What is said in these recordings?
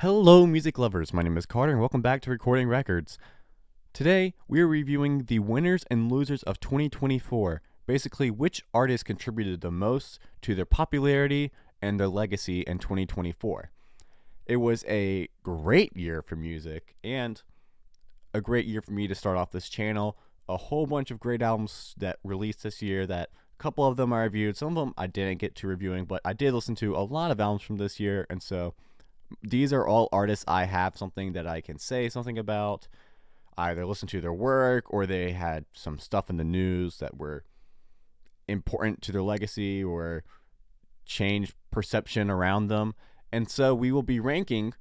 Hello, music lovers. My name is Carter, and welcome back to Recording Records. Today, we are reviewing the winners and losers of 2024. Basically, which artists contributed the most to their popularity and their legacy in 2024. It was a great year for music, and a great year for me to start off this channel. A whole bunch of great albums that released this year that a couple of them I reviewed. Some of them I didn't get to reviewing, but I did listen to a lot of albums from this year, and so these are all artists I have something that I can say something about. Either listen to their work or they had some stuff in the news that were important to their legacy or changed perception around them. And so we will be ranking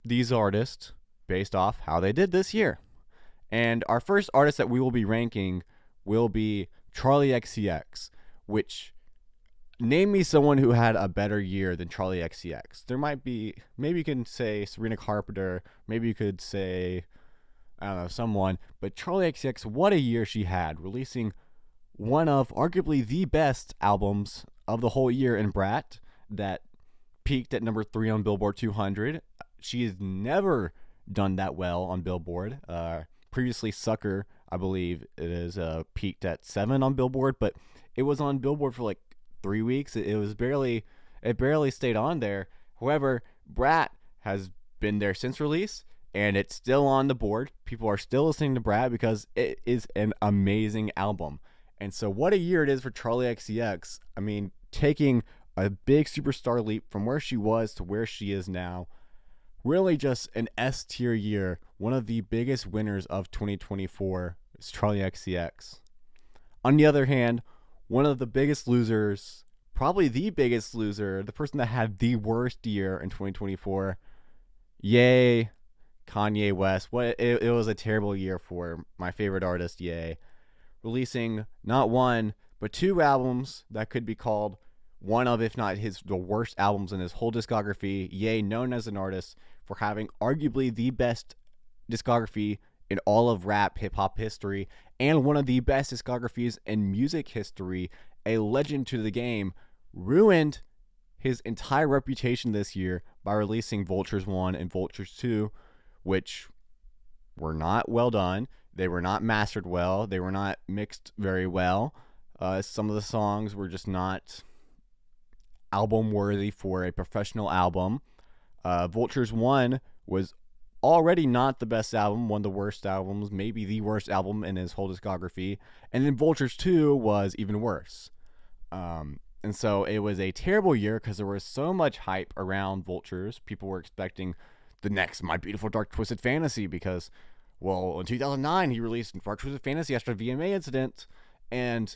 these artists based off how they did this year. And our first artist that we will be ranking will be Charli XCX, which name me someone who had a better year than Charli XCX. There might be, maybe you can say Sabrina Carpenter, maybe you could say, I don't know, someone, but Charli XCX, what a year she had, releasing one of arguably the best albums of the whole year in Brat that peaked at number 3 on Billboard 200. She has never done that well on Billboard. Previously, Sucker, I believe it is, peaked at 7 on Billboard, but it was on Billboard for like 3 weeks. It barely stayed on there. However, Brat has been there since release, and it's still on the board. People are still listening to Brat because it is an amazing album. And so what a year it is for Charli XCX. I mean, taking a big superstar leap from where she was to where she is now. Really just an S tier year. One of the biggest winners of 2024 is Charli XCX. On the other hand, one of the biggest losers, probably the biggest loser, the person that had the worst year in 2024, Ye, Kanye West. It was a terrible year for my favorite artist, Ye, releasing not one, but 2 albums that could be called one of, if not the worst albums in his whole discography. Ye, known as an artist for having arguably the best discography in all of rap hip-hop history and one of the best discographies in music history, a legend to the game, ruined his entire reputation this year by releasing Vultures 1 and Vultures 2, which were not well done. They were not mastered well. They were not mixed very well. Some of the songs were just not album worthy for a professional album. Vultures 1 was already not the best album, one of the worst albums, maybe the worst album in his whole discography. And then Vultures 2 was even worse. And so it was a terrible year because there was so much hype around Vultures. People were expecting the next My Beautiful Dark Twisted Fantasy because, well, in 2009 he released Dark Twisted Fantasy after the VMA incident. And,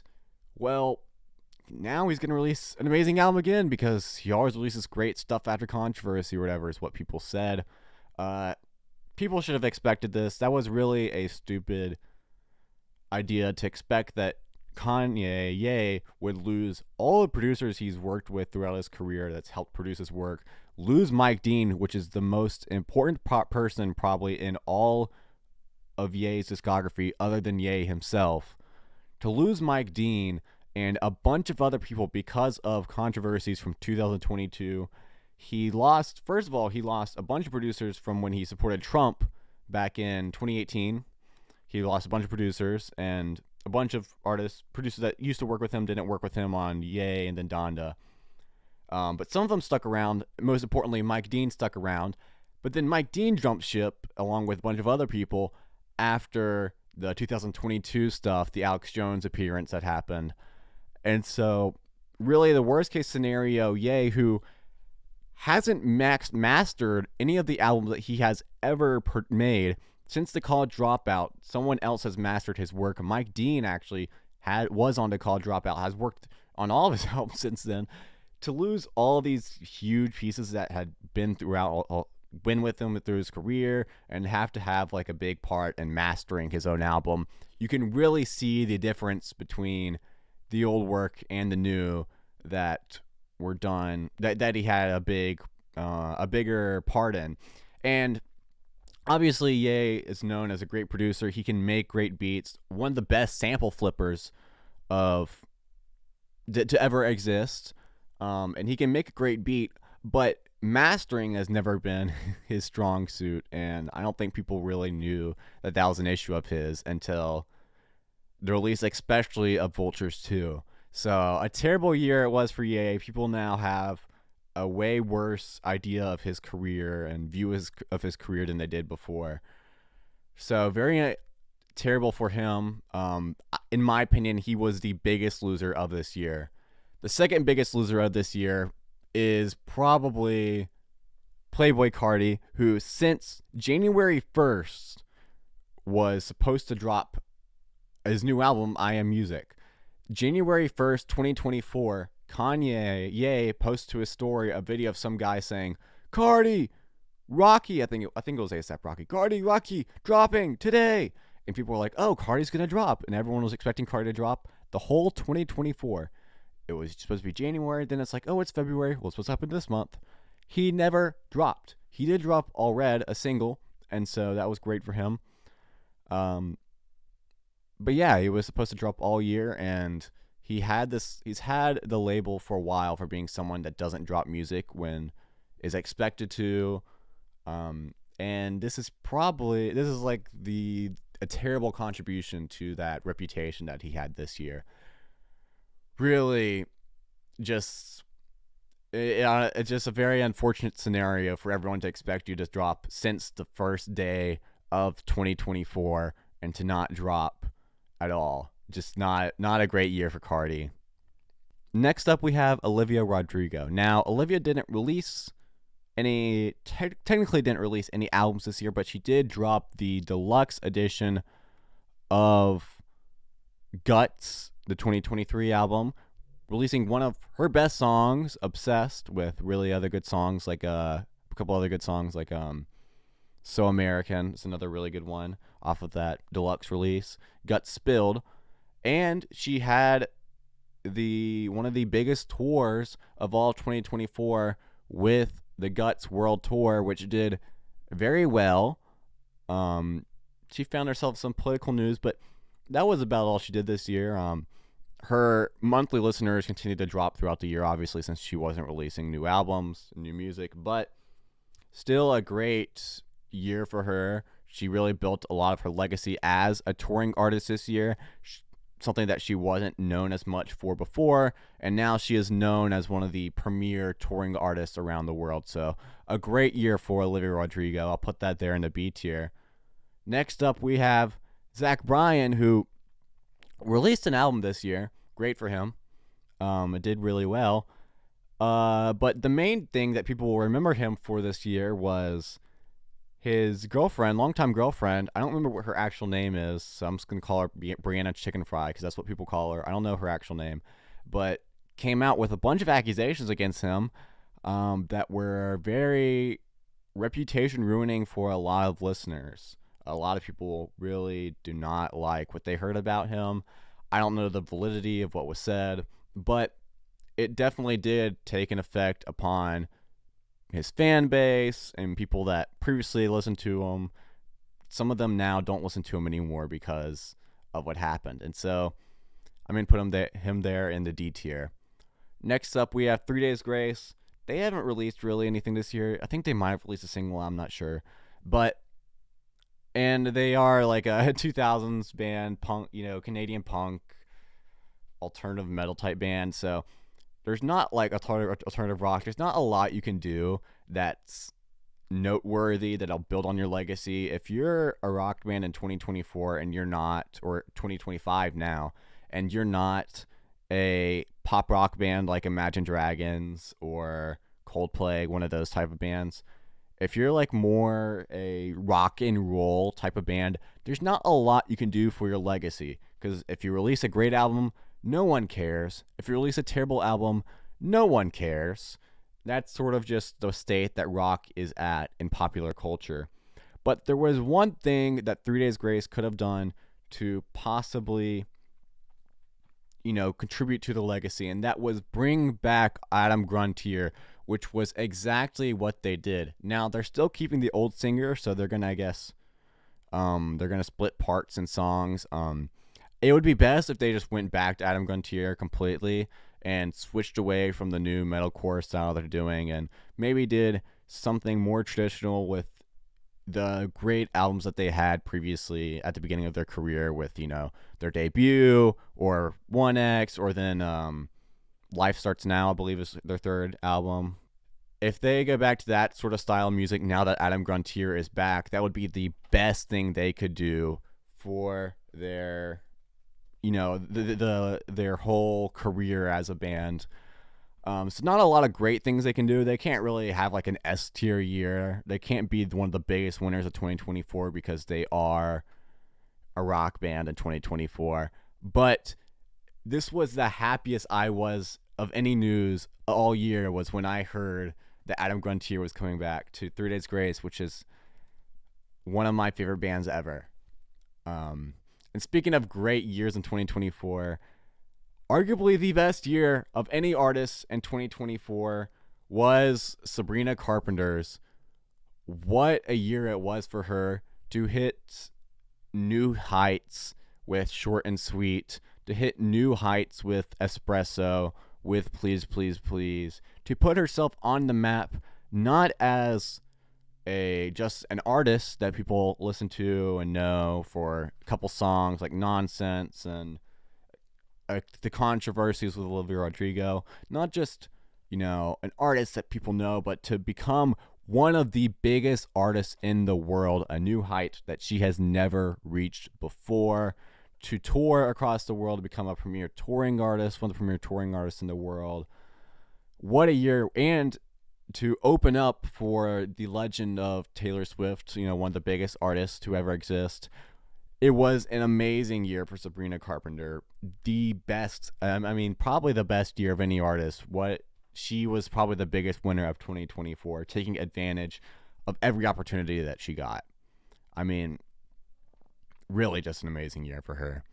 well, now he's going to release an amazing album again because he always releases great stuff after controversy or whatever is what people said. People should have expected this. That was really a stupid idea to expect that Kanye would lose all the producers he's worked with throughout his career that's helped produce his work, lose Mike Dean, which is the most important person probably in all of Ye's discography other than Ye himself. To lose Mike Dean and a bunch of other people because of controversies from 2022. He lost a bunch of producers from when he supported Trump back in 2018. He lost a bunch of producers, and a bunch of producers that used to work with him didn't work with him on Ye and then Donda. But some of them stuck around. Most importantly, Mike Dean stuck around. But then Mike Dean jumped ship along with a bunch of other people after the 2022 stuff, the Alex Jones appearance that happened. And so really the worst case scenario, Ye, who hasn't mastered any of the albums that he has ever made since the College Dropout. Someone else has mastered his work. Mike Dean actually was on the College Dropout, has worked on all of his albums since then. To lose all these huge pieces that had been been with him through his career and have to have like a big part in mastering his own album, you can really see the difference between the old work and the new that were done, that he had a bigger part in. And obviously Ye is known as a great producer. He can make great beats, one of the best sample flippers to ever exist. And he can make a great beat, but mastering has never been his strong suit, and I don't think people really knew that that was an issue of his until the release, especially of Vultures 2. So a terrible year it was for Ye. People now have a way worse idea of his career and view of his career than they did before. So very terrible for him. In my opinion, he was the biggest loser of this year. The second biggest loser of this year is probably Playboi Carti, who since January 1st was supposed to drop his new album, I Am Music. January 1st, 2024, Kanye posts to his story a video of some guy saying, Carti, Rocky, I think it was A$AP Rocky, Carti, Rocky, dropping today. And people were like, oh, Carti's going to drop. And everyone was expecting Carti to drop the whole 2024. It was supposed to be January. Then it's like, oh, it's February. Well, it's supposed to happen this month. He never dropped. He did drop All Red, a single. And so that was great for him. But yeah, he was supposed to drop all year. And he's had the label for a while for being someone that doesn't drop music when is expected to. And this is like a terrible contribution to that reputation that he had this year. Really, it's just a very unfortunate scenario for everyone to expect you to drop since the first day of 2024 and to not drop at all. Just not a great year for Carti. Next up, we have Olivia Rodrigo. Now, Olivia technically didn't release any albums this year, but she did drop the deluxe edition of Guts, the 2023 album, releasing one of her best songs, Obsessed, with really other good songs, like a couple other good songs, like So American. It's another really good one off of that deluxe release. Guts Spilled. And she had one of the biggest tours of all 2024 with the Guts World Tour, which did very well. She found herself some political news, but that was about all she did this year. Her monthly listeners continued to drop throughout the year, obviously, since she wasn't releasing new albums, new music, but still a great year for her. She really built a lot of her legacy as a touring artist this year, something that she wasn't known as much for before, and now she is known as one of the premier touring artists around the world. So a great year for Olivia Rodrigo. I'll put that there in the B tier. Next up, we have Bryan, who released an album this year. Great for him. It did really well. But the main thing that people will remember him for this year was his girlfriend, longtime girlfriend. I don't remember what her actual name is, so I'm just going to call her Brianna Chicken Fry because that's what people call her. I don't know her actual name. But came out with a bunch of accusations against him that were very reputation ruining for a lot of listeners. A lot of people really do not like what they heard about him. I don't know the validity of what was said, but it definitely did take an effect upon his fan base and people that previously listened to him. Some of them now don't listen to him anymore because of what happened. And so I'm going to put him there in the D tier. Next up, we have 3 Days Grace. They haven't released really anything this year. I think they might have released a single. I'm not sure. And they are like a 2000s band, punk, Canadian punk, alternative metal type band. So there's not like alternative rock. There's not a lot you can do that's noteworthy that'll build on your legacy. If you're a rock band in 2024 and you're not, or 2025 now, and you're not a pop rock band like Imagine Dragons or Coldplay, one of those type of bands, if you're like more a rock and roll type of band, there's not a lot you can do for your legacy. Because if you release a great album, no one cares. If you release a terrible album, no one cares. That's sort of just the state that rock is at in popular culture. But there was one thing that 3 Days Grace could have done to possibly, contribute to the legacy, and that was bring back Adam Gruntier, which was exactly what they did. Now, they're still keeping the old singer, so they're going to, they're going to split parts and songs. It would be best if they just went back to Adam Gruntier completely and switched away from the new metalcore style they're doing and maybe did something more traditional with the great albums that they had previously at the beginning of their career with, their debut or 1X or then Life Starts Now, I believe is their third album. If they go back to that sort of style of music now that Adam Grande is back, that would be the best thing they could do for their, their whole career as a band. So not a lot of great things they can do. They can't really have like an S tier year. They can't be one of the biggest winners of 2024 because they are a rock band in 2024. But this was the happiest I was of any news all year was when I heard that Adam Grande was coming back to 3 Days Grace, which is one of my favorite bands ever. And speaking of great years in 2024, arguably the best year of any artist in 2024 was Sabrina Carpenter's. What a year it was for her to hit new heights with Short and Sweet, to hit new heights with Espresso, with Please, Please, Please, to put herself on the map, not as just an artist that people listen to and know for a couple songs like Nonsense and the controversies with Olivia Rodrigo, not just, an artist that people know, but to become one of the biggest artists in the world, a new height that she has never reached before, to tour across the world, to become a premier touring artist, one of the premier touring artists in the world. What a year. And to open up for the legend of Taylor Swift, one of the biggest artists to ever exist. It was an amazing year for Sabrina Carpenter. The best, probably the best year of any artist. She was probably the biggest winner of 2024, taking advantage of every opportunity that she got. Really just an amazing year for her.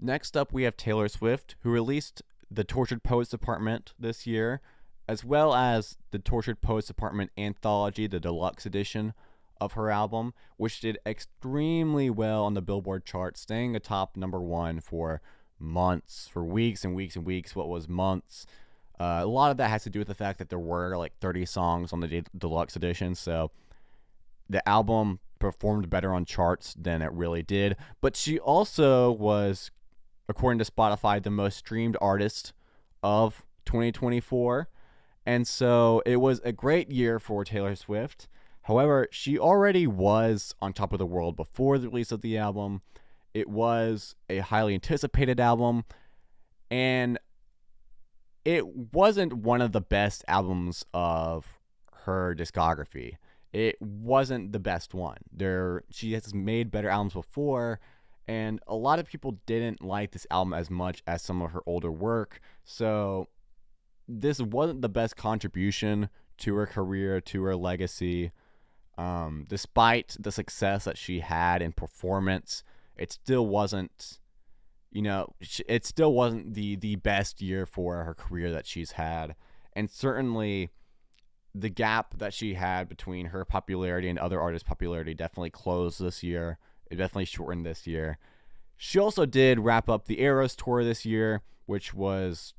Next up, we have Taylor Swift, who released the Tortured Poets Department this year, as well as the Tortured Poets Department Anthology, the deluxe edition of her album, which did extremely well on the Billboard chart, staying atop number one for months, for weeks and weeks and weeks. What was months? A lot of that has to do with the fact that there were like 30 songs on the deluxe edition, so the album performed better on charts than it really did. But she also was, according to Spotify, the most streamed artist of 2024. And so it was a great year for Taylor Swift. However, she already was on top of the world before the release of the album. It was a highly anticipated album, and it wasn't one of the best albums of her discography. It wasn't the best one. She has made better albums before, and a lot of people didn't like this album as much as some of her older work. So this wasn't the best contribution to her career, to her legacy. Despite the success that she had in performance, it still wasn't, it still wasn't the best year for her career that she's had. And certainly the gap that she had between her popularity and other artists' popularity definitely closed this year. It definitely shortened this year. She also did wrap up the Eras tour this year, which was,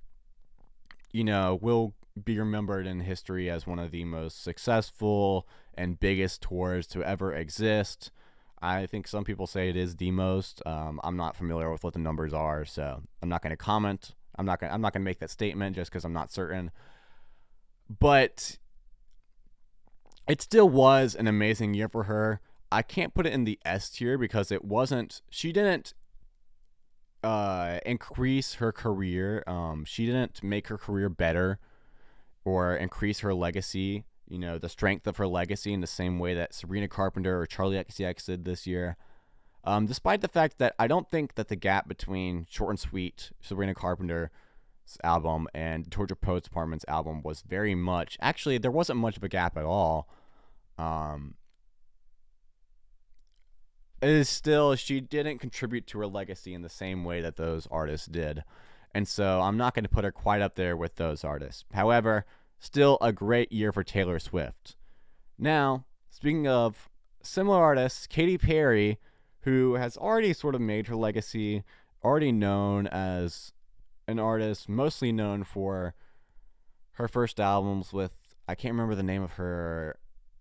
will be remembered in history as one of the most successful and biggest tours to ever exist. I think some people say it is the most. I'm not familiar with what the numbers are, so I'm not going to comment. I'm not going to make that statement just because I'm not certain. But it still was an amazing year for her. I can't put it in the S tier because she didn't increase her career. She didn't make her career better or increase her legacy, the strength of her legacy in the same way that Sabrina Carpenter or Charli XCX did this year. Despite the fact that I don't think that the gap between Short and Sweet, Sabrina Carpenter's album, and Tortured Poets Department's album was very much. Actually, there wasn't much of a gap at all. It is still, she didn't contribute to her legacy in the same way that those artists did. And so I'm not going to put her quite up there with those artists. However, still a great year for Taylor Swift. Now, speaking of similar artists, Katy Perry, who has already sort of made her legacy, already known as an artist mostly known for her first albums with, I can't remember the name of her,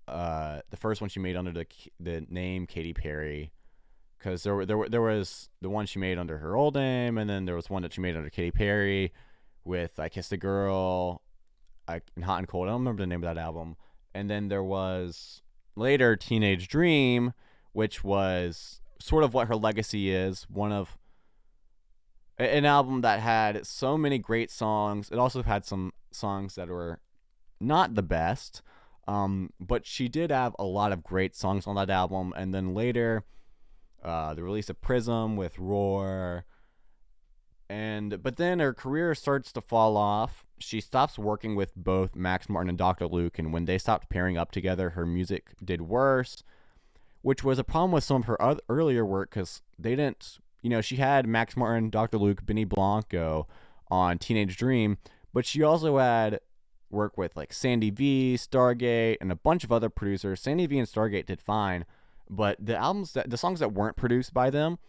the first one she made under the name Katy Perry, because there was the one she made under her old name, and then there was one that she made under Katy Perry with I Kissed a Girl, and Hot and Cold. I don't remember the name of that album. And then there was later Teenage Dream, which was sort of what her legacy is. One of an album that had so many great songs. It also had some songs that were not the best, but she did have a lot of great songs on that album. And then later, the release of Prism with Roar. But then her career starts to fall off. She stops working with both Max Martin and Dr. Luke, and when they stopped pairing up together, her music did worse, which was a problem with some of her earlier work because they didn't, she had Max Martin, Dr. Luke, Benny Blanco on Teenage Dream, but she also had work with like Sandy V, Stargate, and a bunch of other producers. Sandy V and Stargate did fine, but the songs that weren't produced by them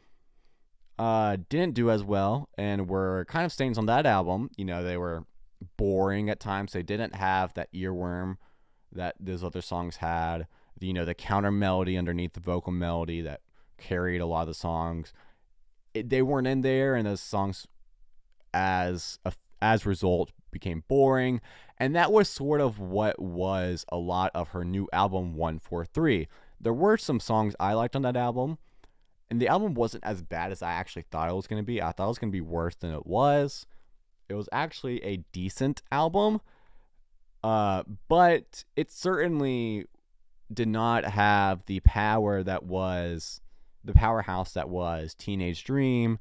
didn't do as well and were kind of stains on that album. They were boring at times. They didn't have that earworm that those other songs had. The counter melody underneath the vocal melody that carried a lot of the songs. They weren't in there, and those songs, as result, became boring. And that was sort of what was a lot of her new album 143. There were some songs I liked on that album, and the album wasn't as bad as I actually thought it was going to be. I thought it was going to be worse than it was. It was actually a decent album, but it certainly did not have the power that was the powerhouse that was Teenage Dream,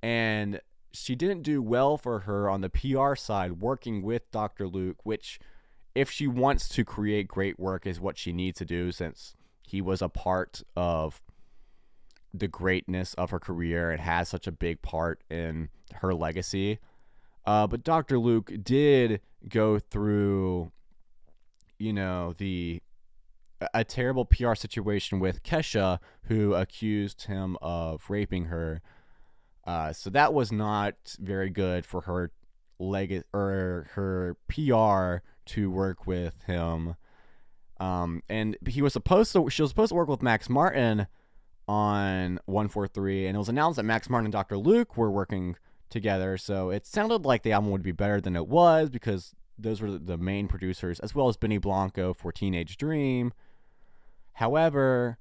and she didn't do well for her on the PR side working with Dr. Luke, which, if she wants to create great work, is what she needs to do, since he was a part of the greatness of her career and has such a big part in her legacy. But Dr. Luke did go through, a terrible PR situation with Kesha, who accused him of raping her. So that was not very good for her her PR to work with him. And she was supposed to work with Max Martin on 143, and it was announced that Max Martin and Dr. Luke were working together, so it sounded like the album would be better than it was because those were the main producers, as well as Benny Blanco for Teenage Dream. However,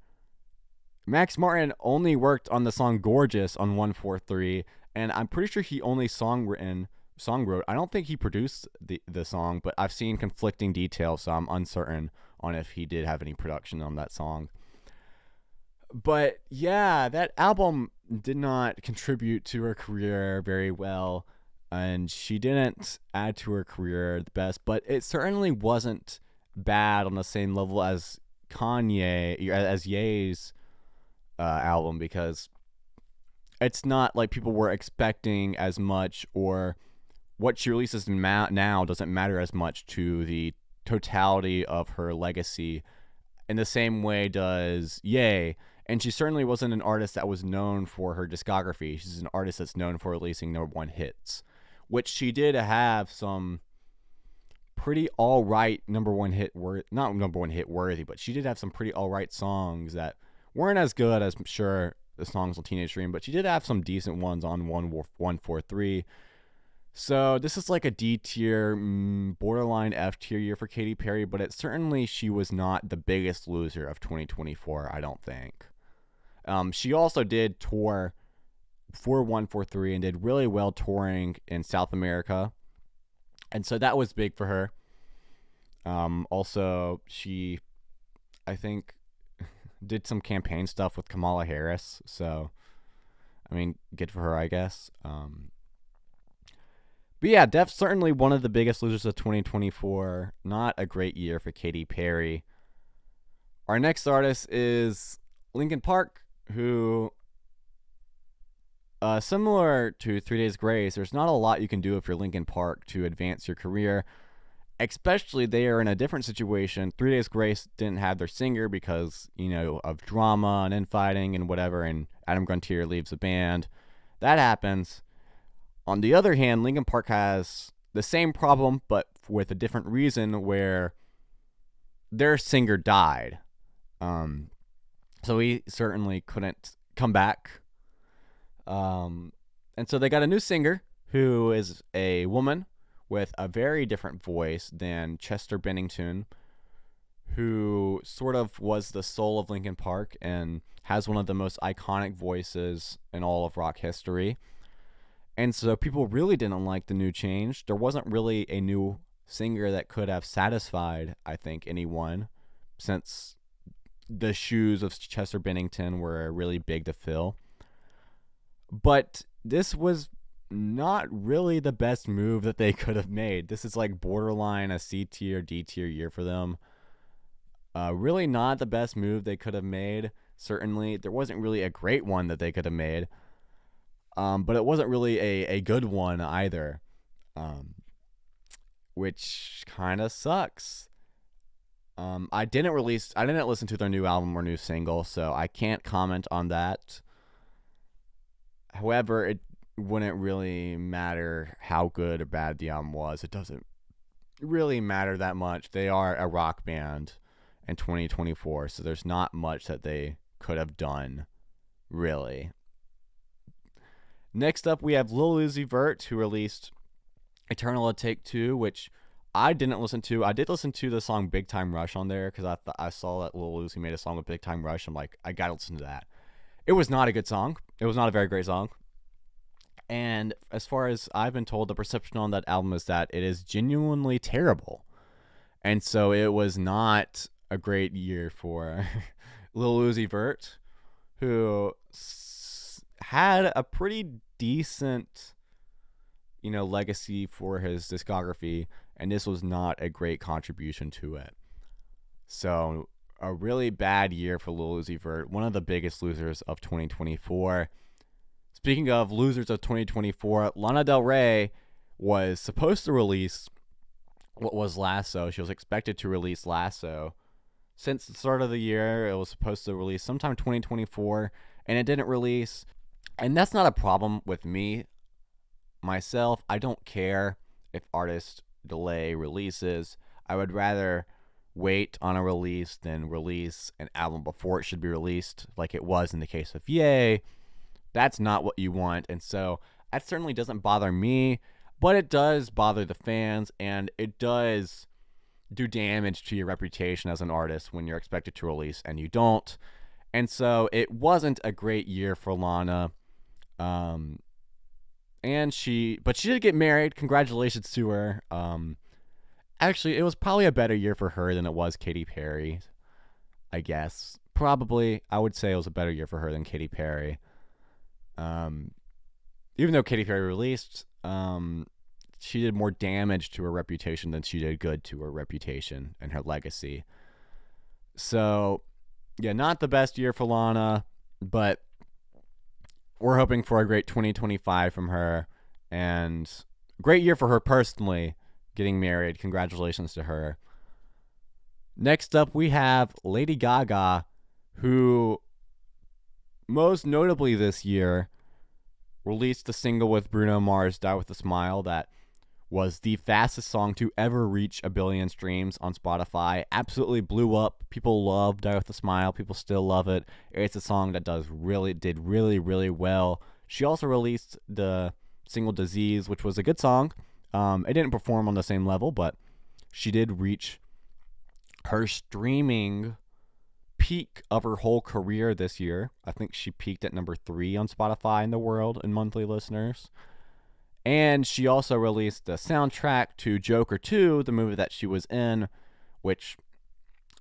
Max Martin only worked on the song Gorgeous on 143, and I'm pretty sure he only song wrote. I don't think he produced the song, but I've seen conflicting details, so I'm uncertain on if he did have any production on that song. But yeah, that album did not contribute to her career very well, and she didn't add to her career the best, but it certainly wasn't bad on the same level as Ye's album, because it's not like people were expecting as much, or what she releases now doesn't matter as much to the totality of her legacy in the same way does Ye. And she certainly wasn't an artist that was known for her discography. She's an artist that's known for releasing #1 hits, which she did have some pretty all right not #1 hit worthy, but she did have some pretty all right songs that weren't as good as, I'm sure, the songs on Teenage Dream, but she did have some decent ones on 143. So this is like a D tier, borderline F tier year for Katy Perry, but she was not the biggest loser of 2024, I don't think. She also did tour for 143 and did really well touring in South America, and so that was big for her. Also, she, I think, did some campaign stuff with Kamala Harris, so, I mean, good for her, I guess. But yeah, certainly one of the biggest losers of 2024. Not a great year for Katy Perry. Our next artist is Linkin Park, who, similar to 3 Days Grace, there's not a lot you can do if you're Linkin Park to advance your career. Especially they are in a different situation. 3 Days Grace didn't have their singer because, of drama and infighting and whatever, and Adam Guntier leaves the band. That happens. On the other hand, Linkin Park has the same problem, but with a different reason, where their singer died. So he certainly couldn't come back. And so they got a new singer who is a woman with a very different voice than Chester Bennington, who sort of was the soul of Linkin Park and has one of the most iconic voices in all of rock history. And so people really didn't like the new change. There wasn't really a new singer that could have satisfied, I think, anyone, since the shoes of Chester Bennington were really big to fill. But this was not really the best move that they could have made. This is like borderline a C tier, D tier year for them. Really not the best move they could have made. Certainly, there wasn't really a great one that they could have made. But it wasn't really a good one either, which kind of sucks. I didn't listen to their new album or new single, so I can't comment on that. However, it wouldn't really matter how good or bad the album was. It doesn't really matter that much. They are a rock band in 2024, so there's not much that they could have done, really. Next up, we have Lil Uzi Vert, who released Eternal Take 2, which I didn't listen to. I did listen to the song Big Time Rush on there because I saw that Lil Uzi made a song with Big Time Rush. I'm like, I gotta listen to that. It was not a good song. It was not a very great song. And as far as I've been told, the perception on that album is that it is genuinely terrible. And so it was not a great year for Lil Uzi Vert, who had a pretty decent, legacy for his discography, and this was not a great contribution to it. So a really bad year for Lil Uzi Vert, one of the biggest losers of 2024. Speaking of losers of 2024, Lana Del Rey was supposed to release what was Lasso. She was expected to release Lasso. Since the start of the year, it was supposed to release sometime 2024, and it didn't release. And that's not a problem with me, myself. I don't care if artists delay releases. I would rather wait on a release than release an album before it should be released, like it was in the case of Ye. That's not what you want, and so that certainly doesn't bother me, but it does bother the fans, and it does do damage to your reputation as an artist when you're expected to release and you don't. And so it wasn't a great year for Lana. But she did get married. Congratulations to her. Actually, it was probably a better year for her than it was Katy Perry, I guess. Probably, I would say it was a better year for her than Katy Perry. Even though Katy Perry released, she did more damage to her reputation than she did good to her reputation and her legacy. So, yeah, not the best year for Lana, but we're hoping for a great 2025 from her, and a great year for her personally, getting married. Congratulations to her. Next up, we have Lady Gaga, who most notably this year released a single with Bruno Mars, Die With A Smile, that was the fastest song to ever reach 1 billion streams on Spotify. Absolutely blew up. People love Die With A Smile. People still love it. It's a song that did really, really well. She also released the single Disease, which was a good song. It didn't perform on the same level, but she did reach her streaming peak of her whole career this year. I think she peaked at number 3 on Spotify in the world in monthly listeners. And she also released the soundtrack to Joker 2, the movie that she was in, which,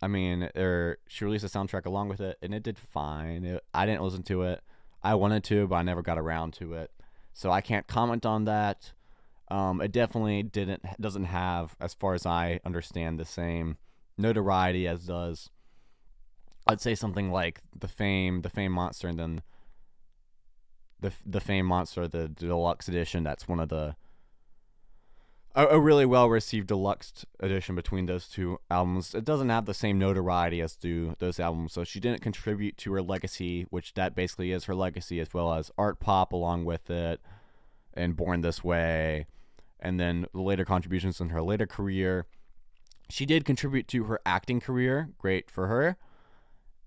she released a soundtrack along with it, and it did fine. I didn't listen to it. I wanted to, but I never got around to it. So I can't comment on that. It definitely doesn't have, as far as I understand, the same notoriety as does, I'd say, something like the Fame Monster, and then the Fame Monster, the deluxe edition. That's one of a really well received deluxe edition between those two albums. It doesn't have the same notoriety as do those albums, so she didn't contribute to her legacy, which that basically is her legacy, as well as art pop along with it, and Born This Way, and then the later contributions in her later career. She did contribute to her acting career. Great for her.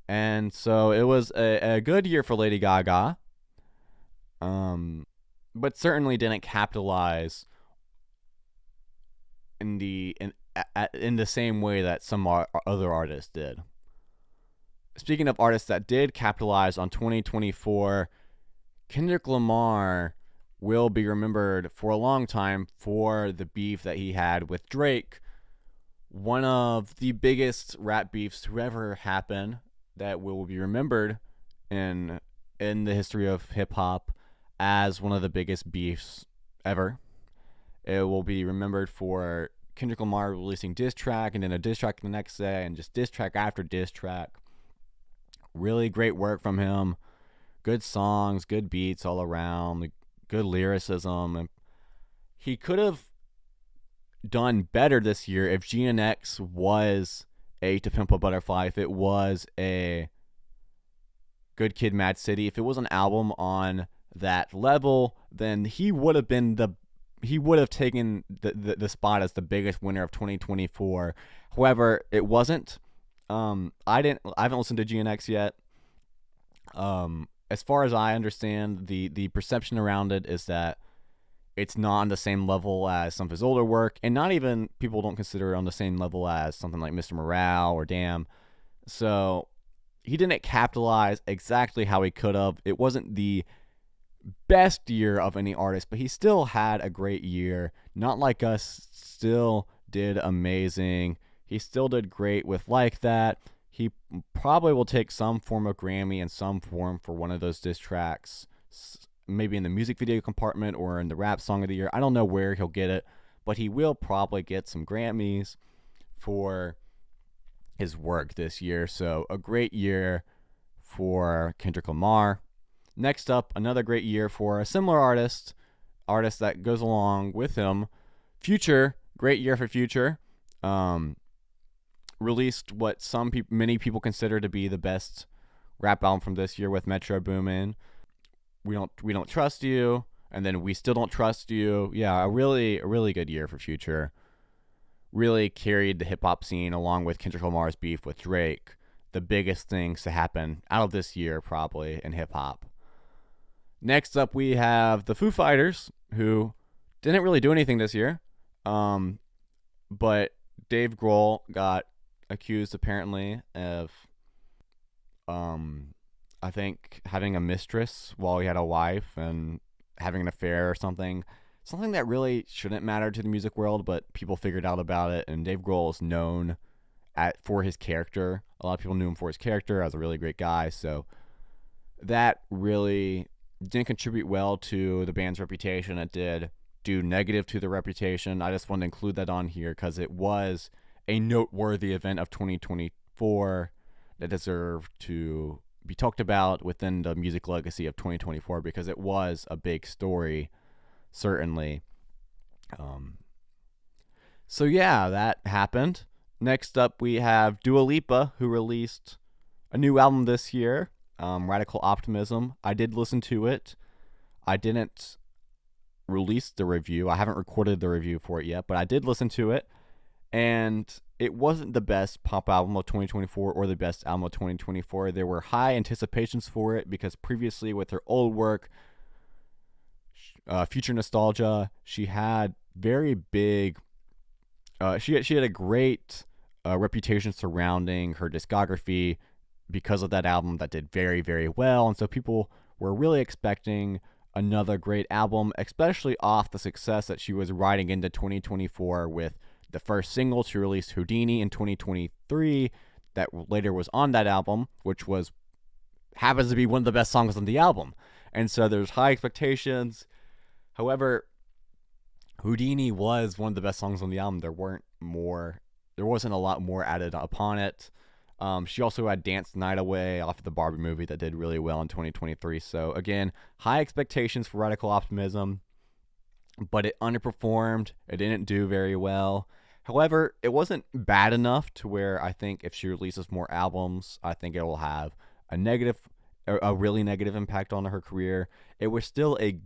And so it was a good year for Lady Gaga, but certainly didn't capitalize in the same way that some other artists did. Speaking of artists that did capitalize on 2024, Kendrick Lamar will be remembered for a long time for the beef that he had with Drake, one of the biggest rap beefs to ever happen that will be remembered in the history of hip hop as one of the biggest beefs ever. It will be remembered for Kendrick Lamar releasing diss track and then a diss track the next day and just diss track after diss track. Really great work from him. Good songs, good beats all around, good lyricism. He could have done better this year if GNX was a To Pimp a Butterfly, if it was a Good Kid, Mad City, if it was an album on that level, then he would have taken the spot as the biggest winner of 2024. However, it wasn't. I haven't listened to GNX yet. As far as I understand, the perception around it is that it's not on the same level as some of his older work, and not even people don't consider it on the same level as something like Mr. Morale or Damn. So he didn't capitalize exactly how he could have. It wasn't the best year of any artist, but he still had a great year. Not Like Us still did amazing. He still did great with Like That. He probably will take some form of Grammy in some form for one of those diss tracks, maybe in the music video compartment or in the rap song of the year. I don't know where he'll get it, but he will probably get some Grammys for his work this year. So a great year for Kendrick Lamar. Next up, another great year for a similar artist that goes along with him, Future. Great year for Future. Released what many people consider to be the best rap album from this year with Metro Boomin. We don't trust you, and then We Still Don't Trust You. Yeah, a really good year for Future. Really carried the hip hop scene along with Kendrick Lamar's beef with Drake. The biggest things to happen out of this year probably in hip hop. Next up, we have the Foo Fighters, who didn't really do anything this year, but Dave Grohl got accused apparently of I think having a mistress while he had a wife and having an affair or something that really shouldn't matter to the music world, but people figured out about it. And Dave Grohl is known for his character. A lot of people knew him for his character as a really great guy, so that really didn't contribute well to the band's reputation. It did do negative to the reputation. I just wanted to include that on here because it was a noteworthy event of 2024 that deserved to be talked about within the music legacy of 2024 because it was a big story, certainly. So yeah, that happened. Next up, we have Dua Lipa, who released a new album this year, Radical Optimism. I did listen to it. I didn't release the review. I haven't recorded the review for it yet, but I did listen to it. And it wasn't the best pop album of 2024 or the best album of 2024. There were high anticipations for it because previously with her old work, Future Nostalgia, she had very big, she had a great reputation surrounding her discography because of that album that did very, very well. And so people were really expecting another great album, especially off the success that she was riding into 2024 with the first single to release, Houdini, in 2023, that later was on that album, which happens to be one of the best songs on the album. And so there's high expectations. However, Houdini was one of the best songs on the album. There wasn't a lot more added upon it. She also had Dance Night Away off of the Barbie movie that did really well in 2023. So again, high expectations for Radical Optimism, but it underperformed. It didn't do very well. However, it wasn't bad enough to where I think if she releases more albums, I think it will have a really negative impact on her career. It was still a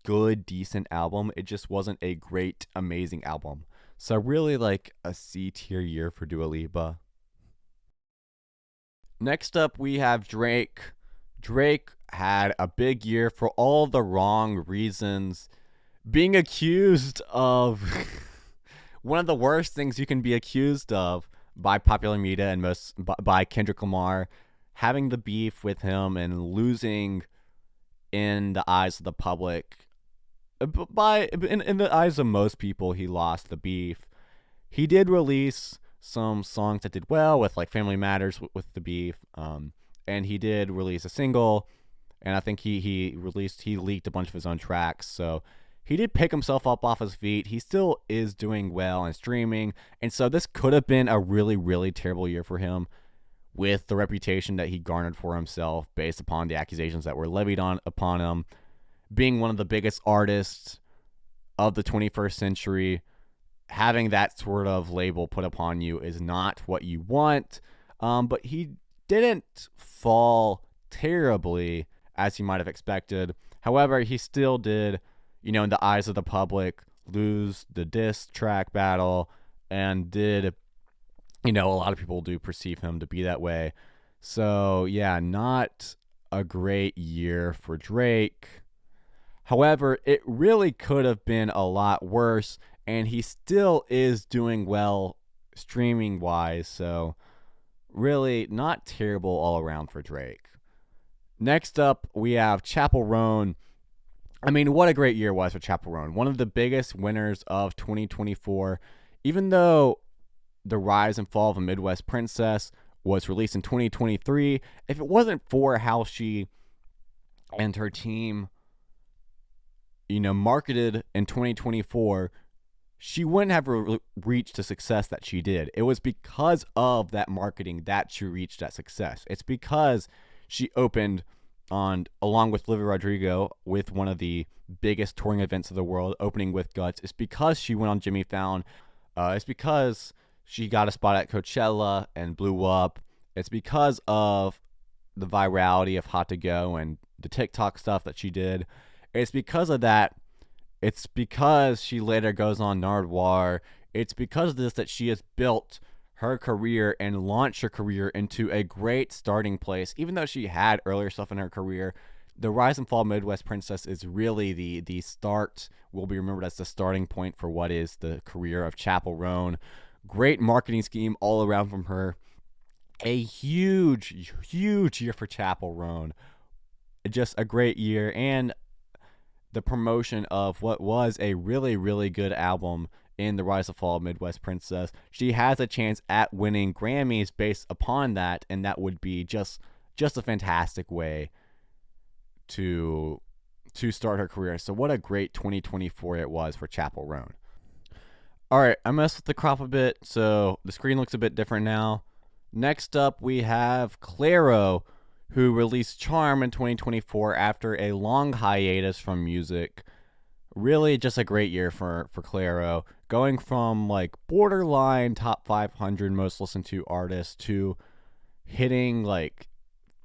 good, decent album. It just wasn't a great, amazing album. So really like a C tier year for Dua Lipa. Next up, we have Drake. Drake had a big year for all the wrong reasons. Being accused of one of the worst things you can be accused of by popular media and most by Kendrick Lamar, having the beef with him and losing in the eyes of the public. In the eyes of most people, he lost the beef. He did release some songs that did well with like Family Matters with the beef, and he did release a single, and I think he leaked a bunch of his own tracks, so he did pick himself up off his feet. He still is doing well in streaming, and so this could have been a really, really terrible year for him with the reputation that he garnered for himself based upon the accusations that were levied upon him, being one of the biggest artists of the 21st century. Having that sort of label put upon you is not what you want, but he didn't fall terribly as he might have expected. However, he still did, in the eyes of the public, lose the diss track battle, and did, a lot of people do perceive him to be that way. So, yeah, not a great year for Drake. However, it really could have been a lot worse, and he still is doing well streaming-wise, so really not terrible all around for Drake. Next up, we have Chappell Roan. I mean, what a great year it was for Chappell Roan. One of the biggest winners of 2024. Even though The Rise and Fall of a Midwest Princess was released in 2023, if it wasn't for how she and her team marketed in 2024, she wouldn't have reached the success that she did. It was because of that marketing that she reached that success. It's because she opened along with Olivia Rodrigo, with one of the biggest touring events of the world, opening with Guts. It's because she went on Jimmy Fallon. It's because she got a spot at Coachella and blew up. It's because of the virality of Hot to Go and the TikTok stuff that she did. It's because of that. It's because she later goes on Nardwuar. It's because of this that she has built her career and launched her career into a great starting place. Even though she had earlier stuff in her career, The Rise and Fall of Midwest Princess is really the start, will be remembered as the starting point for what is the career of Chappell Roan. Great marketing scheme all around from her. A huge, huge year for Chappell Roan. Just a great year, and the promotion of what was a really, really good album in The Rise and Fall of Midwest Princess. She has a chance at winning Grammys based upon that, and that would be just a fantastic way to start her career. So what a great 2024 it was for Chappell Roan. All right, I messed with the crop a bit, so the screen looks a bit different now. Next up, we have Clairo, who released Charm in 2024 after a long hiatus from music. Really just a great year for Clairo, going from like borderline top 500 most listened to artists to hitting like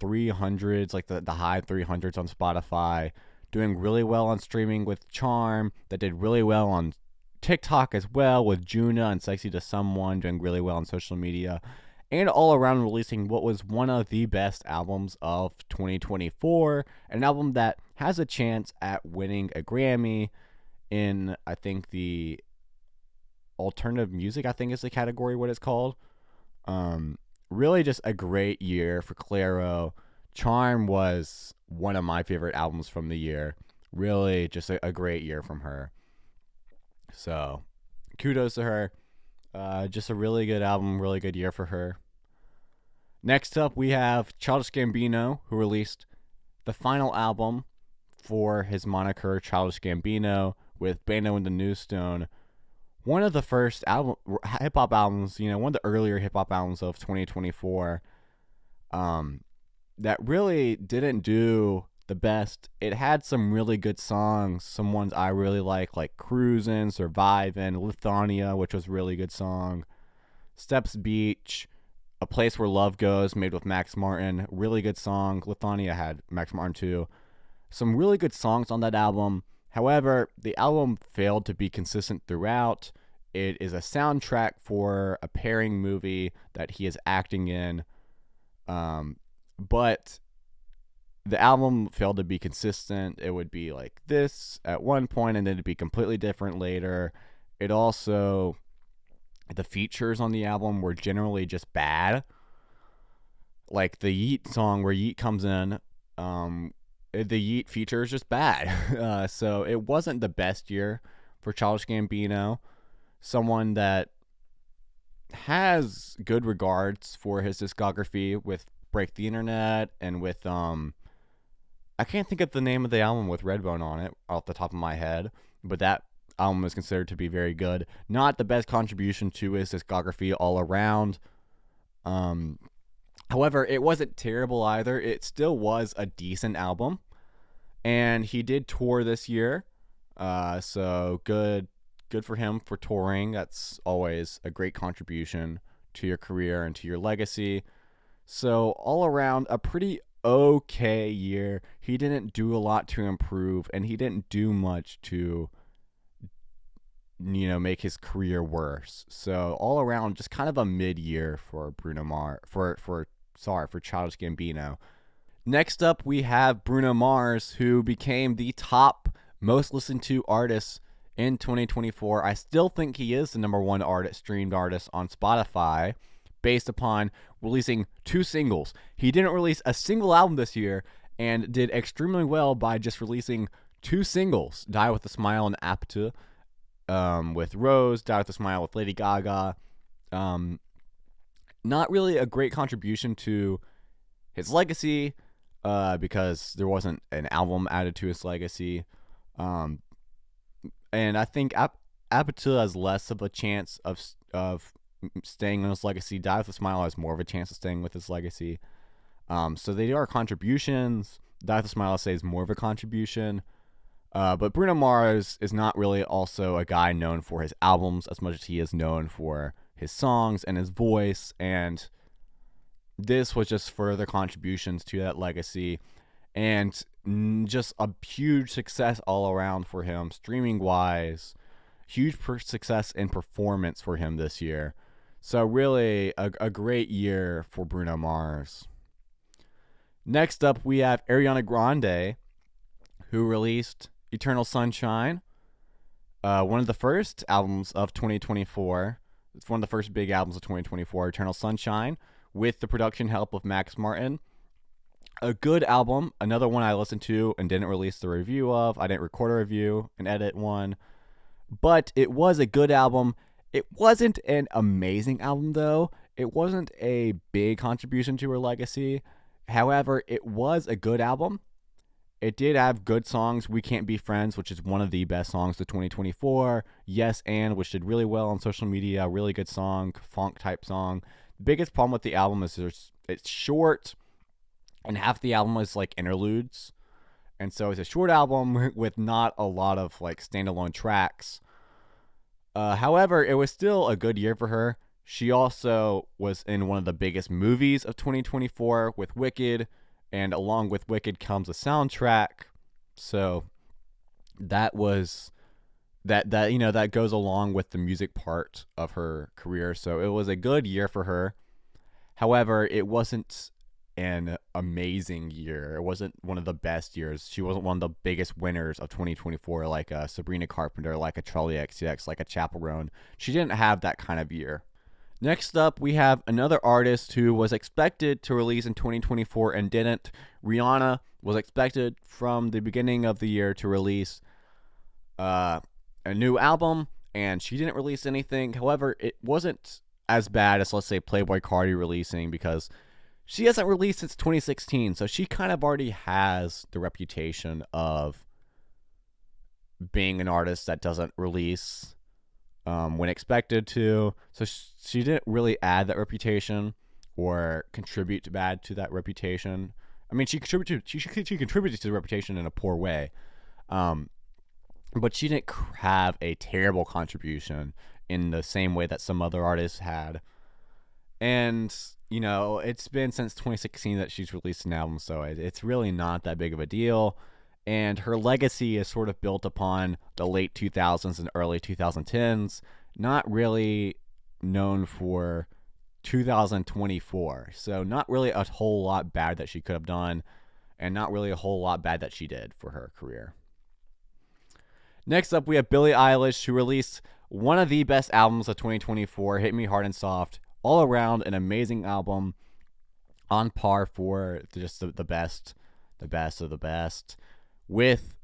300s, like the high 300s on Spotify, doing really well on streaming with Charm, that did really well on TikTok as well with Juna and Sexy to Someone, doing really well on social media, and all around releasing what was one of the best albums of 2024, an album that has a chance at winning a Grammy in, I think, the alternative music, I think is the category, what it's called. Really just a great year for Clairo. Charm was one of my favorite albums from the year. Really just a great year from her. So, kudos to her. Just a really good album, really good year for her. Next up, we have Childish Gambino, who released the final album for his moniker, Childish Gambino, with Bando and the New Stone. One of the first hip-hop albums, one of the earlier hip-hop albums of 2024, that really didn't do the best. It had some really good songs, some ones I really like Cruisin', Survivin', Lithuania, which was a really good song, Steps Beach, A Place Where Love Goes, made with Max Martin, really good song. Lithuania had Max Martin too. Some really good songs on that album. However, the album failed to be consistent throughout. It is a soundtrack for a pairing movie that he is acting in, but the album failed to be consistent. It would be like this at one point, and then it'd be completely different later. It also, the features on the album were generally just bad. Like the Yeet song where Yeet comes in, the Yeet feature is just bad. So it wasn't the best year for Childish Gambino, someone that has good regards for his discography with Break the Internet and with I can't think of the name of the album with Redbone on it off the top of my head, but that album is considered to be very good. Not the best contribution to his discography all around. However, it wasn't terrible either. It still was a decent album, and he did tour this year. So good for him for touring. That's always a great contribution to your career and to your legacy. So all around, a pretty okay year. He didn't do a lot to improve, and he didn't do much to, make his career worse. So all around, just kind of a mid-year for Bruno Mars, for Childish Gambino. Next up, we have Bruno Mars, who became the top most listened to artist in 2024. I still think he is the number one streamed artist on Spotify, based upon releasing 2 singles. He didn't release a single album this year and did extremely well by just releasing 2 singles. Die With a Smile and Apatu with Rose, Die With a Smile with Lady Gaga. Not really a great contribution to his legacy because there wasn't an album added to his legacy. And I think Apatu has less of a chance of staying on his legacy. Die With a Smile has more of a chance of staying with his legacy. So they are contributions. Die With a Smile, I say, is more of a contribution. But Bruno Mars is not really also a guy known for his albums as much as he is known for his songs and his voice. And this was just further contributions to that legacy. And just a huge success all around for him, streaming-wise. Huge success in performance for him this year. So really a great year for Bruno Mars. Next up, we have Ariana Grande, who released Eternal Sunshine, one of the first albums of 2024. It's one of the first big albums of 2024, Eternal Sunshine, with the production help of Max Martin. A good album, another one I listened to and didn't release the review of. I didn't record a review and edit one. But it was a good album. It wasn't an amazing album, though. It wasn't a big contribution to her legacy. However, it was a good album. It did have good songs. We Can't Be Friends, which is one of the best songs of 2024. Yes and, which did really well on social media. Really good song, funk-type song. The biggest problem with the album is it's short, and half the album is like interludes. And so it's a short album with not a lot of like standalone tracks. However, it was still a good year for her. She also was in one of the biggest movies of 2024 with Wicked, and along with Wicked comes a soundtrack. So that was that goes along with the music part of her career. So it was a good year for her. However, it wasn't an amazing year. It wasn't one of the best years. She wasn't one of the biggest winners of 2024 like a Sabrina Carpenter, like a Charli XCX, like a Chappell Roan. She didn't have that kind of year. Next up, we have another artist who was expected to release in 2024 and didn't. Rhianna was expected from the beginning of the year to release a new album, and she didn't release anything. However, it wasn't as bad as, let's say, Playboi Carti releasing, because she hasn't released since 2016, so she kind of already has the reputation of being an artist that doesn't release when expected to. So she didn't really add that reputation or contribute to that reputation. I mean, she contributed to the reputation in a poor way, but she didn't have a terrible contribution in the same way that some other artists had. And it's been since 2016 that she's released an album, so it's really not that big of a deal. and her legacy is sort of built upon the late 2000s and early 2010s, not really known for 2024. So not really a whole lot bad that she could have done, and not really a whole lot bad that she did for her career. Next up, we have Billie Eilish, who released one of the best albums of 2024, Hit Me Hard and Soft. All around an amazing album, on par for just the best of the best, with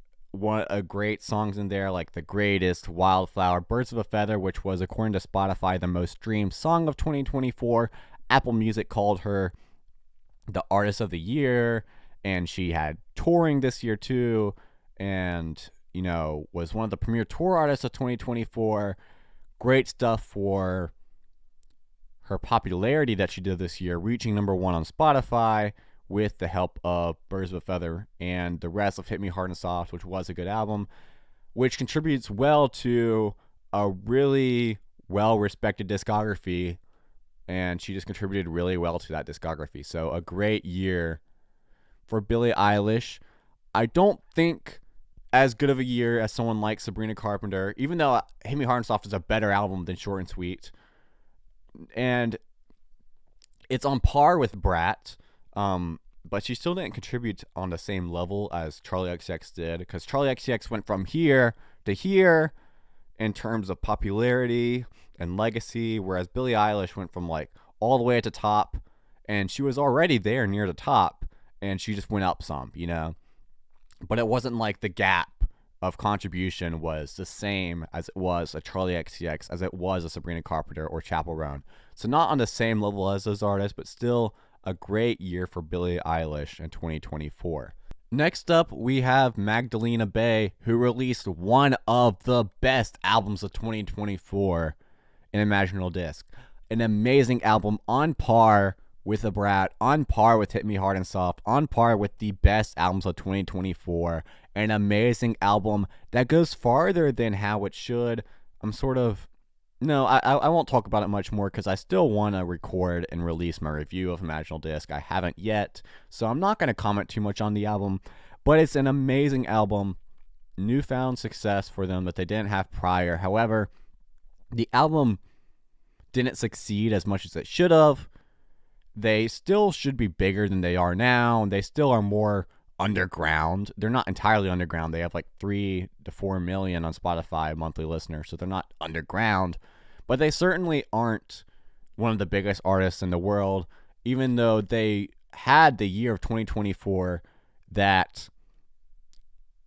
great songs in there like The Greatest, Wildflower, Birds of a Feather, which was, according to Spotify, the most streamed song of 2024. Apple Music called her the Artist of the Year, and she had touring this year too, and was one of the premier tour artists of 2024. Great stuff for her popularity that she did this year, reaching number 1 on Spotify with the help of Birds of a Feather and the rest of Hit Me Hard and Soft, which was a good album, which contributes well to a really well-respected discography, and she just contributed really well to that discography. So a great year for Billie Eilish. I don't think as good of a year as someone like Sabrina Carpenter, even though Hit Me Hard and Soft is a better album than Short and Sweet. And it's on par with Brat, but she still didn't contribute on the same level as Charli XCX did, because Charli XCX went from here to here in terms of popularity and legacy, whereas Billie Eilish went from like all the way at the top, and she was already there near the top, and she just went up some, But it wasn't like the gap of contribution was the same as it was a Charli XCX, as it was a Sabrina Carpenter or Chappell Roan. So not on the same level as those artists, but still a great year for Billie Eilish in 2024. Next up, we have Magdalena Bay, who released one of the best albums of 2024 in Imaginal Disc. An amazing album, on par with The Brat, on par with Hit Me Hard and Soft, on par with the best albums of 2024. An amazing album that goes farther than how it should. I won't talk about it much more because I still want to record and release my review of Imaginal Disc. I haven't yet, so I'm not going to comment too much on the album, but it's an amazing album. Newfound success for them that they didn't have prior. However, the album didn't succeed as much as it should have. They still should be bigger than they are now, and they still are more underground. They're not entirely underground. They have like 3 to 4 million on Spotify monthly listeners, so they're not underground, but they certainly aren't one of the biggest artists in the world, even though they had the year of 2024 that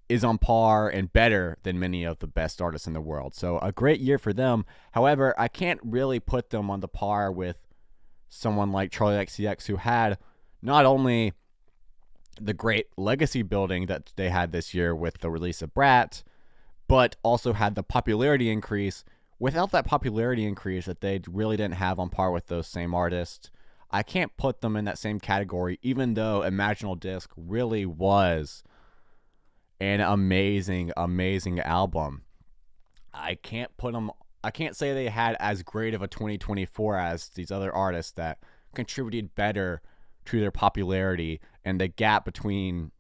is on par and better than many of the best artists in the world. So a great year for them. However, I can't really put them on the par with someone like Charli XCX, who had not only the great legacy building that they had this year with the release of Brat, but also had the popularity increase. Without that popularity increase that they really didn't have on par with those same artists, I can't put them in that same category, even though Imaginal Disc really was an amazing, amazing album. I can't say they had as great of a 2024 as these other artists that contributed better to their popularity, and the gap between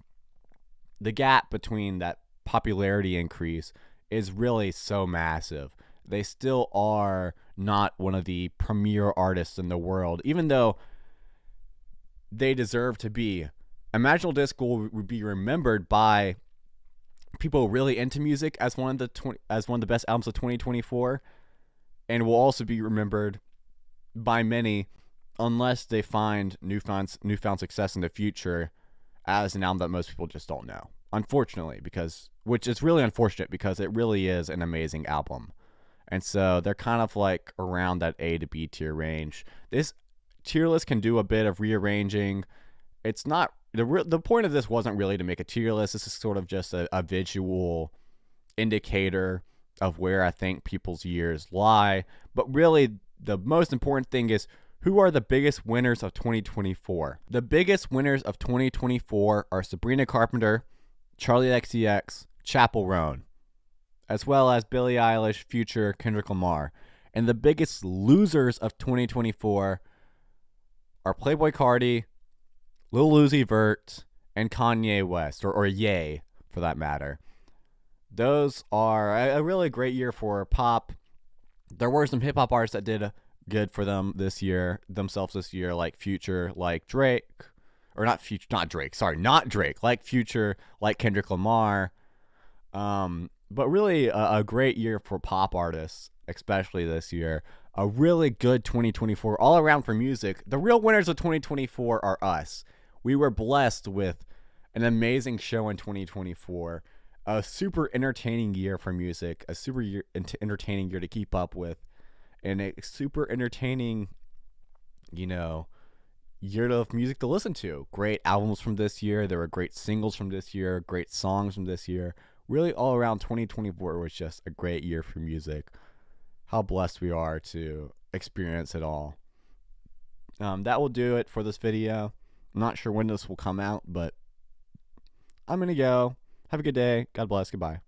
that popularity increase is really so massive. They still are not one of the premier artists in the world, even though they deserve to be. Imaginal Disc will be remembered by people really into music as one of the best albums of 2024, and will also be remembered by many, unless they find newfound success in the future, as an album that most people just don't know. Unfortunately, which is really unfortunate, because it really is an amazing album. And so they're kind of like around that A to B tier range. This tier list can do a bit of rearranging. It's not the point of this wasn't really to make a tier list. This is sort of just a visual indicator of where I think people's years lie. But really, the most important thing is, who are the biggest winners of 2024? The biggest winners of 2024 are Sabrina Carpenter, Charli XCX, Chappell Roan, as well as Billie Eilish, Future, Kendrick Lamar. And the biggest losers of 2024 are Playboi Carti, Lil Uzi Vert, and Kanye West, or Ye. for that matter. Those are a really great year for pop. There were some hip hop artists that did good for themselves this year, like Future, like Drake, or not Drake, like Future, like Kendrick Lamar. But really a great year for pop artists, especially this year. A really good 2024 all around for music. The real winners of 2024 are us. We were blessed with an amazing show in 2024, a super entertaining year for music, a super entertaining year to keep up with, and a super entertaining, year of music to listen to. Great albums from this year. There were great singles from this year, great songs from this year. Really, all around 2024 was just a great year for music. How blessed we are to experience it all. That will do it for this video. I'm not sure when this will come out, but I'm going to go. Have a good day. God bless. Goodbye.